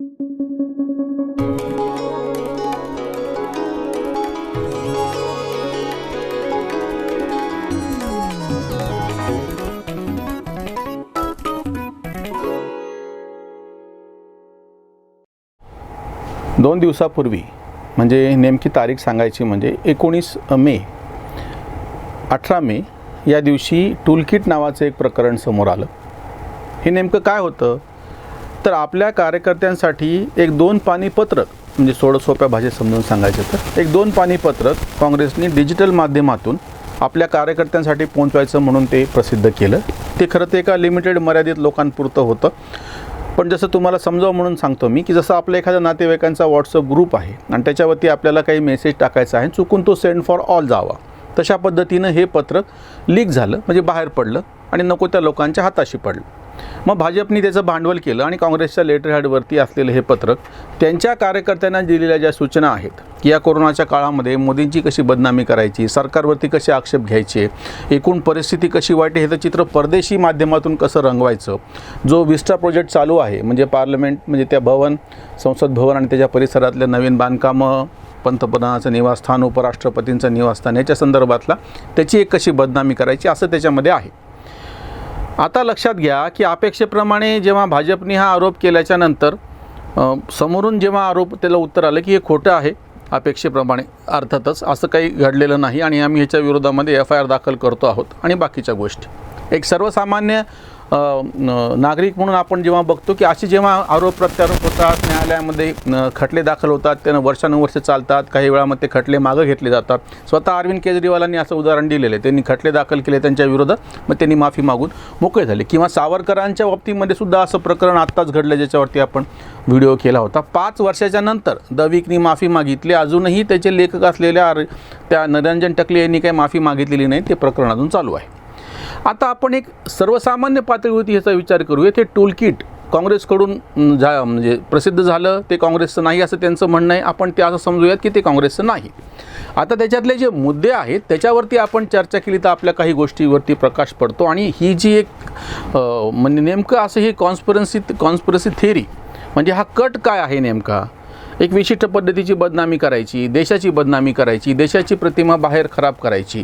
दोन दिवसापूर्वी म्हणजे नेमकी तारीख सांगायची म्हणजे 19 मे 18 मे या दिवशी टूलकिट नावाचं एक प्रकरण समोर आलं. हे नेमकं काय होतं तर आपल्या कार्यकर्त्यांसाठी एक 2 पानी पत्रक म्हणजे सोप्या भाषेत समजून सांगायचं तर एक 2 पानी पत्रक काँग्रेसने डिजिटल माध्यमातून आपल्या कार्यकर्त्यांसाठी पोहोचवायचं म्हणून ते प्रसिद्ध केलं. ते खरं ते एका लिमिटेड मर्यादित लोकांपुरतं होतं. पण जसं तुम्हाला समजावं म्हणून सांगतो मी की जसं आपल्या एखाद्या नातेवाईकांचा व्हॉट्सअप ग्रुप आहे आणि त्याच्यावरती आपल्याला काही मेसेज टाकायचा आहे, चुकून तो सेंड फॉर ऑल जावा, तशा पद्धतीनं हे पत्रक लीक झालं म्हणजे बाहेर पडलं आणि नको त्या लोकांच्या हाताशी पडलं. मग भाजपने त्याचं भांडवल केलं आणि काँग्रेसच्या लेटरहेडवरती असलेलं हे पत्रक त्यांच्या कार्यकर्त्यांना दिलेल्या ज्या सूचना आहेत की या कोरोनाच्या काळामध्ये मोदींची कशी बदनामी करायची, सरकारवरती कसे आक्षेप घ्यायचे, एकूण परिस्थिती कशी वाईट आहे हे चित्र परदेशी माध्यमातून कसं रंगवायचं, जो विस्टा प्रोजेक्ट चालू आहे म्हणजे पार्लमेंट म्हणजे त्या भवन संसद भवन आणि त्याच्या परिसरातल्या नवीन बांधकामं, पंतप्रधानाचं निवासस्थान, उपराष्ट्रपतींचं निवासस्थान याच्या संदर्भातला त्याची एक कशी बदनामी करायची असं त्याच्यामध्ये आहे. आता लक्षात घ्या की अपेक्षेप्रमाणे जेव्हा भाजपने हा आरोप केल्याच्या नंतर समोरून जेव्हा आरोप त्याला उत्तर आलं की हे खोटं आहे अपेक्षेप्रमाणे, अर्थातच असं काही घडलेलं नाही आणि आम्ही ह्याच्या विरोधामध्ये FIR दाखल करतो आहोत आणि बाकीच्या गोष्टी. एक सर्वसामान्य नागरिक म्हणून आपण जेव्हा बघतो की असे जेव्हा आरोप प्रत्यारोप होतात, न्यायालयामध्ये खटले दाखल होतात, त्यांना वर्षानुवर्षे चालतात, काही वेळामध्ये ते खटले मागं घेतले जातात. स्वतः अरविंद केजरीवालांनी असं उदाहरण दिलेलं आहे. त्यांनी खटले दाखल केले त्यांच्या विरोधात, मग त्यांनी माफी मागून मोकळे झाले. किंवा सावरकरांच्या बाबतीमध्ये सुद्धा असं प्रकरण आत्ताच घडलं ज्याच्यावरती आपण व्हिडिओ केला होता. 5 वर्षाच्या नंतर द वीकनी माफी मागितली, अजूनही त्याचे लेखक असलेल्या त्या निरंजन टकले यांनी काही माफी मागितलेली नाही, ते प्रकरण अजून चालू आहे. आता आपण एक सर्वसामान्य पातळीवरती ह्याचा विचार करूया. ते टूलकिट काँग्रेसकडून म्हणजे प्रसिद्ध झालं, ते काँग्रेसचं नाही असं त्यांचं म्हणणं आहे. आपण ते असं समजूयात की ते काँग्रेसचं नाही. आता त्याच्यातले जे मुद्दे आहेत त्याच्यावरती आपण चर्चा केली तर आपल्या काही गोष्टीवरती प्रकाश पडतो. आणि ही जी एक म्हणजे नेमकं असं ही कॉन्स्पिरसी थेअरी म्हणजे हा कट काय आहे नेमका, एक विशिष्ट पद्धतीची बदनामी करायची, देशाची बदनामी करायची, देशाची प्रतिमा बाहेर खराब करायची.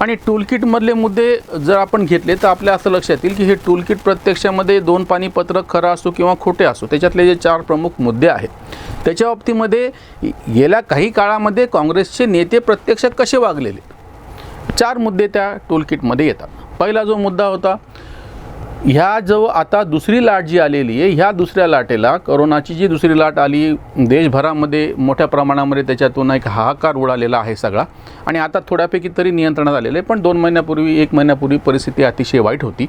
आणि टूलकिटमधले मुद्दे जर आपण घेतले तर आपल्या असं लक्षात येईल की हे टूलकिट प्रत्यक्षामध्ये 2 पानी पत्रक खरं असो किंवा खोटे असो, त्याच्यातले जे 4 प्रमुख मुद्दे आहेत त्याच्या बाबतीमध्ये गेल्या काही काळामध्ये काँग्रेसचे नेते प्रत्यक्ष कसे वागलेले, 4 मुद्दे त्या टूलकिटमध्ये येतात. पहिला जो मुद्दा होता, ह्या जो आता दुसरी लाट जी आलेली आहे, ह्या दुसऱ्या लाटेला, कोरोनाची जी दुसरी लाट आली देशभरामध्ये मोठ्या प्रमाणामध्ये त्याच्यातून एक हाहाकार उडालेला आहे सगळा आणि आता थोड्यापैकी तरी नियंत्रणात आलेलं आहे. पण 2 महिन्यापूर्वी 1 महिन्यापूर्वी परिस्थिती अतिशय वाईट होती.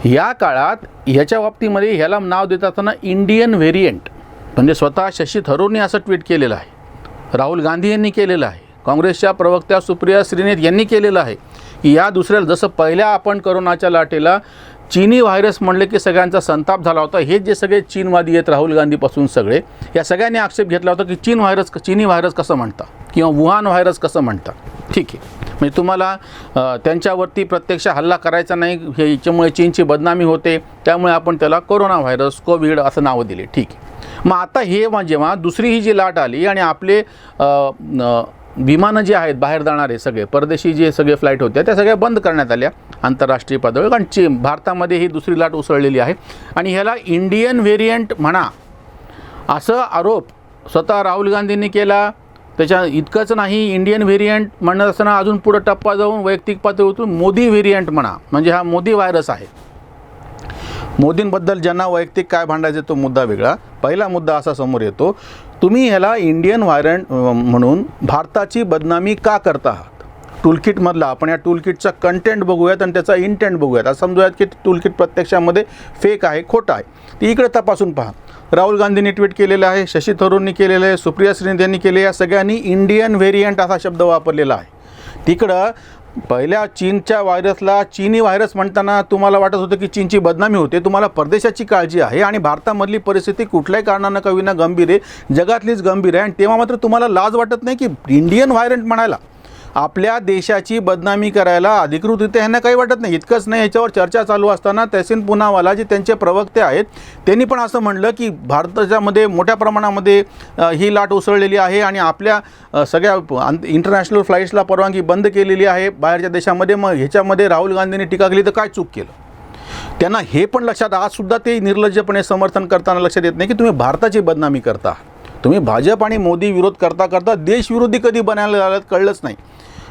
या काळात ह्याच्या बाबतीमध्ये ह्याला नाव देत असताना इंडियन व्हेरियंट म्हणजे स्वतः शशी थरूरने असं ट्विट केलेलं आहे, राहुल गांधी यांनी केलेलं आहे, काँग्रेसच्या प्रवक्त्या सुप्रिया श्रीनेत यांनी केलेलं आहे की या दुसऱ्याला जसं पहिल्या आपण कोरोनाच्या लाटेला चीनी व्हायरस म्हणले की सगळ्यांचा संताप झाला होता, हे जे सगळे चीनवादी आहेत राहुल गांधीपासून सगळे, या सगळ्यांनी आक्षेप घेतला होता की चीनी व्हायरस कसं म्हणता किंवा वुहान व्हायरस कसं म्हणता. ठीक आहे, म्हणजे तुम्हाला त्यांच्यावरती प्रत्यक्ष हल्ला करायचा नाही, हे याच्यामुळे चीनची बदनामी होते, त्यामुळे आपण त्याला कोरोना व्हायरस कोविड असं नावं दिले. ठीक आहे. मग आता हे जेव्हा दुसरी ही जी लाट आली आणि आपले विमानं जे आहेत बाहेर जाणारे सगळे परदेशी जे सगळे फ्लाईट होत्या त्या सगळ्या बंद करण्यात आल्या आंतरराष्ट्रीय पातळीवर, कारण भारतामध्ये ही दुसरी लाट उसळलेली आहे आणि ह्याला इंडियन व्हेरियंट म्हणा असं आरोप स्वतः राहुल गांधींनी केला. त्याच्या इतकंच नाही, इंडियन व्हेरियंट म्हणत असताना अजून पुढं टप्पा जाऊन वैयक्तिक पातळीवरून मोदी व्हेरियंट म्हणा म्हणजे हा मोदी व्हायरस आहे. मोदींबद्दल ज्यांना वैयक्तिक काय भांडायचे तो मुद्दा वेगळा. पहिला मुद्दा असा समोर येतो, तुम्ही ह्याला इंडियन व्हायरंट म्हणून भारताची बदनामी का करता आहात. टूलकिटमधला आपण या टूलकिटचा कंटेंट बघूयात आणि त्याचा इंटेंट बघूयात. असं समजूयात की टूलकिट प्रत्यक्षामध्ये फेक आहे, खोटं आहे. ती इकडे तपासून पहा. राहुल गांधींनी ट्विट केलेलं आहे, शशी थरूरनी केलेलं आहे, सुप्रिया श्रीनेत यांनी केले, या सगळ्यांनी इंडियन व्हेरियंट असा शब्द वापरलेला आहे. तिकडं पहिल्या चीनच्या व्हायरसला चीनी व्हायरस म्हणताना तुम्हाला वाटत होतं की चीनची बदनामी होते, तुम्हाला परदेशाची काळजी आहे आणि भारतामधली परिस्थिती कुठल्याही कारणानं का विना गंभीर आहे, जगातलीच गंभीर आहे आणि तेव्हा मात्र तुम्हाला लाज वाटत नाही की इंडियन व्हायरंट म्हणायला. आपल्या देशाची बदनामी करायला अधिकृतरित्या ह्यांना काही वाटत नाही. इतकंच नाही, याच्यावर चर्चा चालू असताना तहसीन पूनावाला जे त्यांचे प्रवक्ते आहेत त्यांनी पण असं म्हणलं की भारताच्यामध्ये मोठ्या प्रमाणामध्ये ही लाट उसळलेली आहे आणि आपल्या सगळ्या इंटरनॅशनल फ्लाईट्सला परवानगी बंद केलेली आहे बाहेरच्या देशामध्ये. मग ह्याच्यामध्ये राहुल गांधींनी टीका केली तर काय चूक केलं? त्यांना हे पण लक्षात, आजसुद्धा ते निर्लज्जपणे समर्थन करताना लक्षात येत नाही की तुम्ही भारताची बदनामी करता. तुम्ही भाजप आणि मोदी विरोध करता करता देशविरोधी कधी बनायला लागलात कळलंच नाही.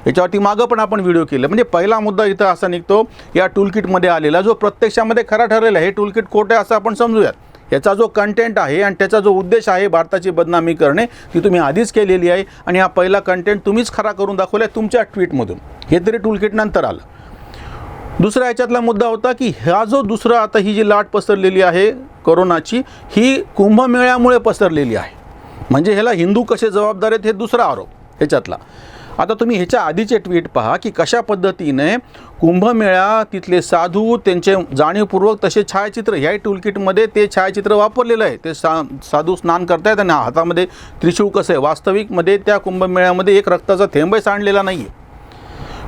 याच्यावरती मागं पण आपण व्हिडिओ केले. म्हणजे पहिला मुद्दा इथं असा निघतो या टूलकिटमध्ये आलेला, जो प्रत्यक्षामध्ये खरा ठरलेला आहे. हे टूलकिट खोटं आहे असं आपण समजूयात. याचा जो कंटेंट आहे आणि त्याचा जो उद्देश आहे भारताची बदनामी करणे, ती तुम्ही आधीच केलेली आहे आणि हा पहिला कंटेंट तुम्हीच खरा करून दाखवला आहे तुमच्या ट्विटमधून. हे तरी टूलकिट नंतर आलं. दुसरा याच्यातला मुद्दा होता की हा जो दुसरा आता ही जी लाट पसरलेली आहे कोरोनाची, ही कुंभमेळ्यामुळे पसरलेली आहे. म्हणजे ह्याला हिंदू कसे जबाबदार आहेत हे दुसरा आरोप ह्याच्यातला. आता तुम्ही ह्याच्या आधीचे ट्विट पहा की कशा पद्धतीने कुंभमेळा, तिथले साधू, त्यांचे जाणीवपूर्वक तसे छायाचित्र, ह्या टूलकिटमध्ये ते छायाचित्र वापरलेलं आहे. ते साधू स्नान करतायत आणि हातामध्ये त्रिशूळ कसं आहे. वास्तविकमध्ये त्या कुंभमेळ्यामध्ये एक रक्ताचा थेंबही सांडलेला नाही आहे.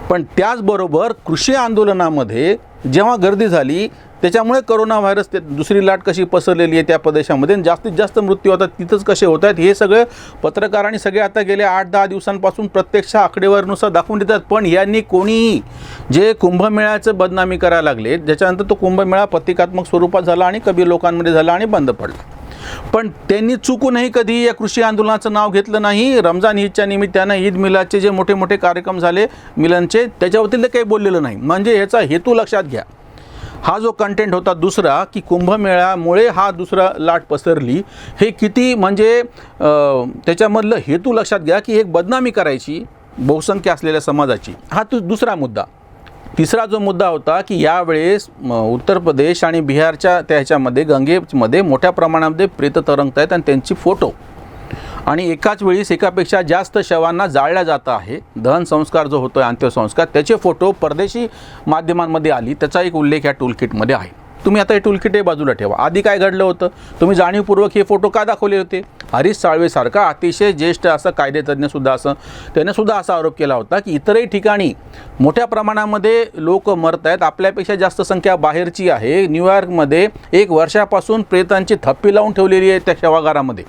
पण त्याचबरोबर कृषी आंदोलनामध्ये जेव्हा गर्दी झाली त्याच्यामुळे करोना व्हायरस, ते दुसरी लाट कशी पसरलेली आहे त्या प्रदेशामध्ये, जास्तीत जास्त मृत्यू होतात तिथंच कसे होत आहेत, हे सगळं पत्रकारांनी सगळे आता गेल्या 8-10 दिवसांपासून प्रत्यक्ष आकडेवारीनुसार दाखवून देतात. पण यांनी कोणीही जे कुंभमेळ्याचं बदनामी करायला लागले, ज्याच्यानंतर तो कुंभमेळा प्रतिकात्मक स्वरूपात झाला आणि कबीर लोकांमध्ये झाला आणि बंद पडला. पण त्यांनी चुकूनही कधी या कृषी आंदोलनाचं नाव घेतलं नाही. रमजान ईदच्या निमित्तानं ईद मिलादचे जे मोठे मोठे कार्यक्रम झाले मिलनचे, त्याच्यावरती ते काही बोललेलं नाही. म्हणजे ह्याचा हेतू लक्षात घ्या. हा जो कंटेंट होता दुसरा की कुंभमेळ्यामुळे हा दुसरा लाट पसरली, हे किती म्हणजे त्याच्यामधलं हेतू लक्षात घ्या की एक बदनामी करायची बहुसंख्य असलेल्या समाजाची. हा तो दुसरा मुद्दा. तिसरा जो मुद्दा होता की यावेळेस उत्तर प्रदेश आणि बिहारच्या त्याच्यामध्ये गंगेमध्ये मोठ्या प्रमाणामध्ये प्रेत तरंगत आहेत आणि त्यांची फोटो, आणि एकाच वेळीस एकापेक्षा जास्त शवांना जाळल्या जात आहे. दहन संस्कार जो होतो आहे, अंत्यसंस्कार, त्याचे फोटो परदेशी माध्यमांमध्ये आली. त्याचा एक उल्लेख या टूलकिटमध्ये आहे. तुम्ही आता हे टूलकिट हे बाजूला ठेवा. आधी काय घडलं होतं, तुम्ही जाणीवपूर्वक हे फोटो का दाखवले होते? हरीश साळवेसारखा अतिशय ज्येष्ठ असं कायदेतज्ञसुद्धा त्यानेसुद्धा असा आरोप केला होता की इतरही ठिकाणी मोठ्या प्रमाणामध्ये लोक मरत आहेत, आपल्यापेक्षा जास्त संख्या बाहेरची आहे. न्यूयॉर्कमध्ये 1 वर्षापासून प्रेतांची थप्पी लावून ठेवलेली आहे त्या शवागारामध्ये,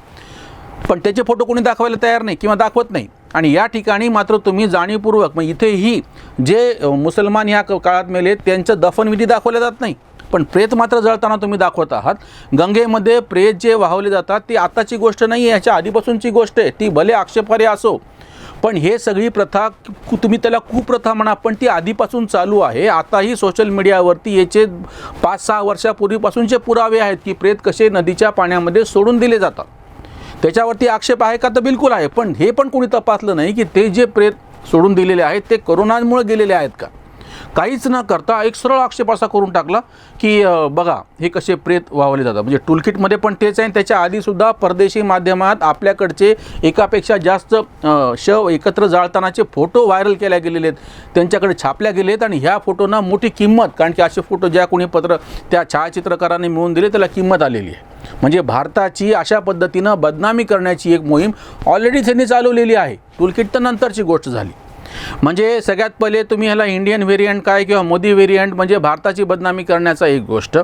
पण त्याचे फोटो कोणी दाखवायला तयार नाही किंवा दाखवत नाही. आणि या ठिकाणी मात्र तुम्ही जाणीवपूर्वक, मग इथेही जे मुसलमान ह्या काळात मेले त्यांचं दफनविधी दाखवले जात नाही, पण प्रेत मात्र जळताना तुम्ही दाखवत आहात. गंगेमध्ये प्रेत जे वाहवले जातात ती आताची गोष्ट नाही आहे, ह्याच्या आधीपासूनची गोष्ट आहे. ती भले आक्षेपार्ह असो, पण हे सगळी प्रथा, तुम्ही त्याला कुप्रथा म्हणा, पण ती आधीपासून चालू आहे. आताही सोशल मीडियावरती याचे 5-6 वर्षापूर्वीपासूनचे पुरावे आहेत की प्रेत कसे नदीच्या पाण्यामध्ये सोडून दिले जातात. त्याच्यावरती आक्षेप आहे का? तर बिलकुल आहे. पण हे पण कोणी तपासलं नाही की ते जे प्रेत सोडून दिलेले आहेत ते कोरोनामुळे गेलेले आहेत का? काहीच न करता एक सरळ आक्षेप असा करून टाकला की बघा हे कसे प्रेत वाहवले जातात. म्हणजे टूलकिटमध्ये पण तेच आहे. त्याच्या आधीसुद्धा परदेशी माध्यमात आपल्याकडचे एकापेक्षा जास्त शव एकत्र जाळतानाचे फोटो व्हायरल केल्या गेलेले आहेत, त्यांच्याकडे छापल्या गेलेत. आणि ह्या फोटोंना मोठी किंमत, कारण की असे फोटो ज्या कोणी त्या छायाचित्रकारांनी मिळवून दिले त्याला किंमत आलेली आहे. म्हणजे भारताची अशा पद्धतीनं बदनामी करण्याची एक मोहीम ऑलरेडी त्यांनी चालवलेली आहे. टूलकिट तर नंतरची गोष्ट झाली. म्हणजे सगळ्यात पहिले तुम्ही ह्याला इंडियन व्हेरियंट काय किंवा मोदी व्हेरियंट, म्हणजे भारताची बदनामी करण्याचा एक गोष्ट.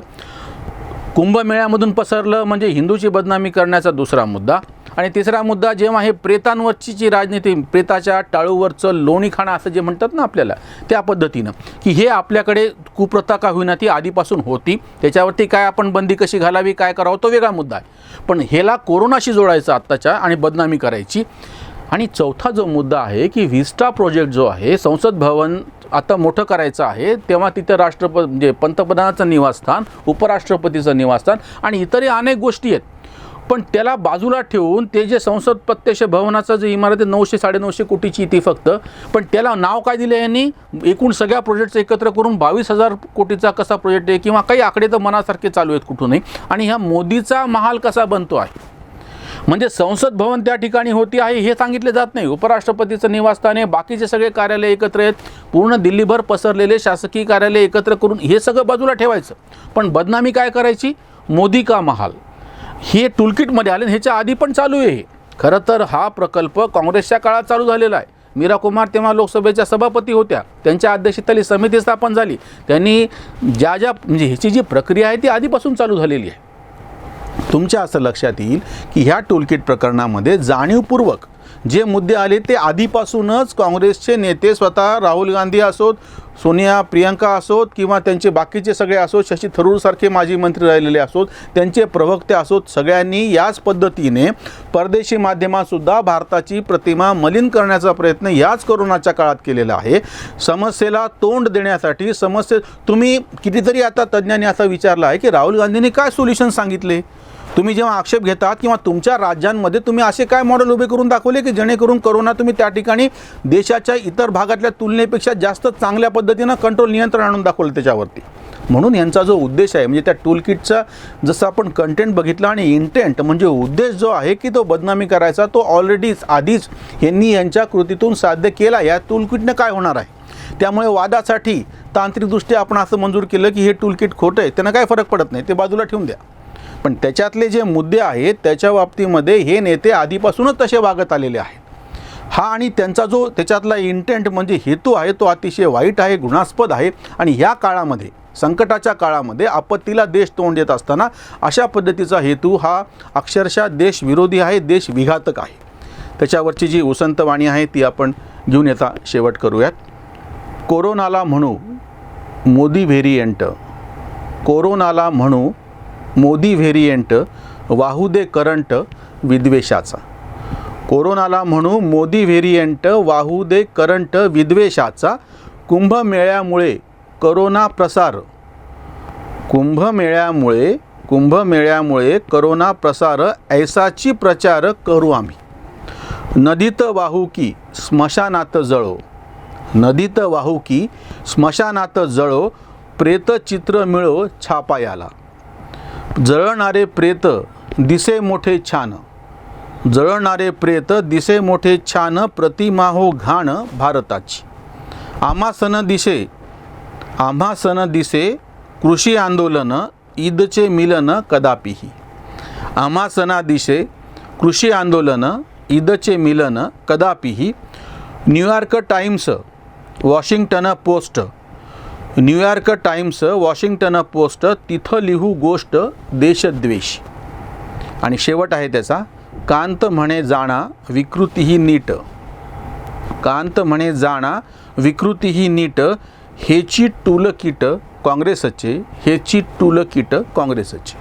कुंभमेळ्यामधून पसरलं म्हणजे हिंदूची बदनामी करण्याचा दुसरा मुद्दा. आणि तिसरा मुद्दा, जेव्हा हे प्रेतांवरची जी राजनीती, प्रेताच्या टाळूवरचं लोणी खाणं असं जे म्हणतात ना आपल्याला, त्या पद्धतीनं की हे आपल्याकडे कुप्रथा का होईना ती आधीपासून होती, त्याच्यावरती काय आपण बंदी कशी घालावी, काय करावं, तो वेगळा मुद्दा आहे. पण ह्याला कोरोनाशी जोडायचं आत्ताच्या आणि बदनामी करायची. आणि चौथा जो मुद्दा आहे की व्हिस्टा प्रोजेक्ट जो आहे, संसद भवन आता मोठं करायचं आहे, तेव्हा तिथं म्हणजे पंतप्रधानाचं निवासस्थान, उपराष्ट्रपतीचं निवासस्थान आणि इतरही अनेक गोष्टी आहेत. पण त्याला बाजूला ठेवून ते जे संसद प्रत्यक्ष भवनाचं जे इमारत आहे 900-950 कोटीची ती फक्त, पण त्याला नाव काय दिलं यांनी, एकूण सगळ्या प्रोजेक्टचं एकत्र करून 22,000 कोटीचा कसा प्रोजेक्ट आहे, किंवा काही आकडे तर मनासारखे चालू आहेत कुठूनही. आणि ह्या मोदीचा महाल कसा बनतो आहे, म्हणजे संसद भवन त्या ठिकाणी होती आहे हे सांगितले जात नाही. उपराष्ट्रपतीचं निवासस्थान आहे, बाकीचे सगळे कार्यालय एकत्र आहेत, पूर्ण दिल्लीभर पसरलेले शासकीय कार्यालय एकत्र करून हे सगळं बाजूला ठेवायचं. पण बदनामी काय करायची, मोदी का महाल, हे टूलकिटमध्ये आले. ह्याच्या आधी पण चालू आहे. खरं तर हा प्रकल्प काँग्रेसच्या काळात चालू झालेला आहे. मीरा कुमार तेव्हा लोकसभेच्या सभापती होत्या, त्यांच्या अध्यक्षतेखाली समिती स्थापन झाली. त्यांनी ज्या म्हणजे ह्याची जी प्रक्रिया आहे ती आधीपासून चालू झालेली आहे. तुमच्या असं लक्षात येईल की ह्या टूलकिट प्रकरणामध्ये जाणीवपूर्वक जे मुद्दे आले ते आधीपासूनच काँग्रेसचे नेते स्वतः राहुल गांधी असोत, सोनिया प्रियंका असोत किंवा त्यांचे बाकीचे सगळे असोत, शशी थरूरसारखे माजी मंत्री राहिलेले असोत, त्यांचे प्रवक्ते असोत, सगळ्यांनी याच पद्धतीने परदेशी माध्यमातसुद्धा भारताची प्रतिमा मलिन करण्याचा प्रयत्न याच कोरोनाच्या काळात केलेला आहे. समस्येला तोंड देण्यासाठी तुम्ही कितीतरी आता तज्ज्ञांनी असा विचारला आहे की राहुल गांधींनी काय सोल्युशन सांगितले. तुम्ही जेव्हा आक्षेप घेतात किंवा तुमच्या राज्यांमध्ये तुम्ही असे काय मॉडेल उभे करून दाखवले की जेणेकरून कोरोना तुम्ही त्या ठिकाणी देशाच्या इतर भागातल्या तुलनेपेक्षा जास्त चांगल्या पद्धतीनं नियंत्रण आणून दाखवलं त्याच्यावरती. म्हणून यांचा जो उद्देश आहे म्हणजे त्या टूलकिटचा जसं आपण कंटेंट बघितला आणि इंटेंट म्हणजे उद्देश जो आहे की तो बदनामी करायचा तो आधीच यांनी यांच्या कृतीतून साध्य केला. या टूलकिटनं काय होणार आहे, त्यामुळे वादासाठी तांत्रिकदृष्ट्या आपण असं मंजूर केलं की हे टूलकिट खोटं आहे, त्यांना काय फरक पडत नाही, ते बाजूला ठेवून द्या. पण त्याच्यातले जे मुद्दे आहेत त्याच्या बाबतीमध्ये हे नेते आधीपासूनच तसे वागत आलेले आहेत. हा आणि त्यांचा जो त्याच्यातला इंटेंट म्हणजे हेतू आहे तो अतिशय वाईट आहे, घृणास्पद आहे. आणि ह्या काळामध्ये संकटाच्या काळामध्ये आपत्तीला देश तोंड देत असताना अशा पद्धतीचा हेतू हा अक्षरशः देशविरोधी आहे, देशविघातक आहे. त्याच्यावरची जी उसंत वाणी आहे ती आपण घेऊन येता शेवट करूयात. कोरोनाला म्हणू मोदी व्हेरियंट, कोरोनाला म्हणू मोदी व्हेरियंट, वाहू दे करंट विद्वेषाचा. कोरोनाला म्हणू मोदी व्हेरियंट, वाहू दे करंट विद्वेषाचा. कुंभमेळ्यामुळे करोना प्रसार, कुंभमेळ्यामुळे करोना प्रसार, ऐसाची प्रचार करू आम्ही. नदीत वाहू की स्मशानात जळो, नदीत वाहू की स्मशानात जळो, प्रेत चित्र मिळो छापायाला. जळणारे प्रेत दिसे मोठे छान, जळणारे प्रेत दिसे मोठे छान, प्रतिमा हो घाण भारताची. आम्हा सन दिसे कृषी आंदोलन, ईदचे मिलन कदापिही. आम्हा सणा दिसे कृषी आंदोलन, ईदचे मिलन कदापिही. New York times, Washington post, New York times, Washington post, तिथं लिहू गोष्ट देशद्वेष. आणि शेवट आहे त्याचा, कांत म्हणे जाणा विकृतीही नीट, कांत म्हणे जाणा विकृतीही नीट, हेची टूलकिट काँग्रेसचे, हेची टूलकिट काँग्रेसचे.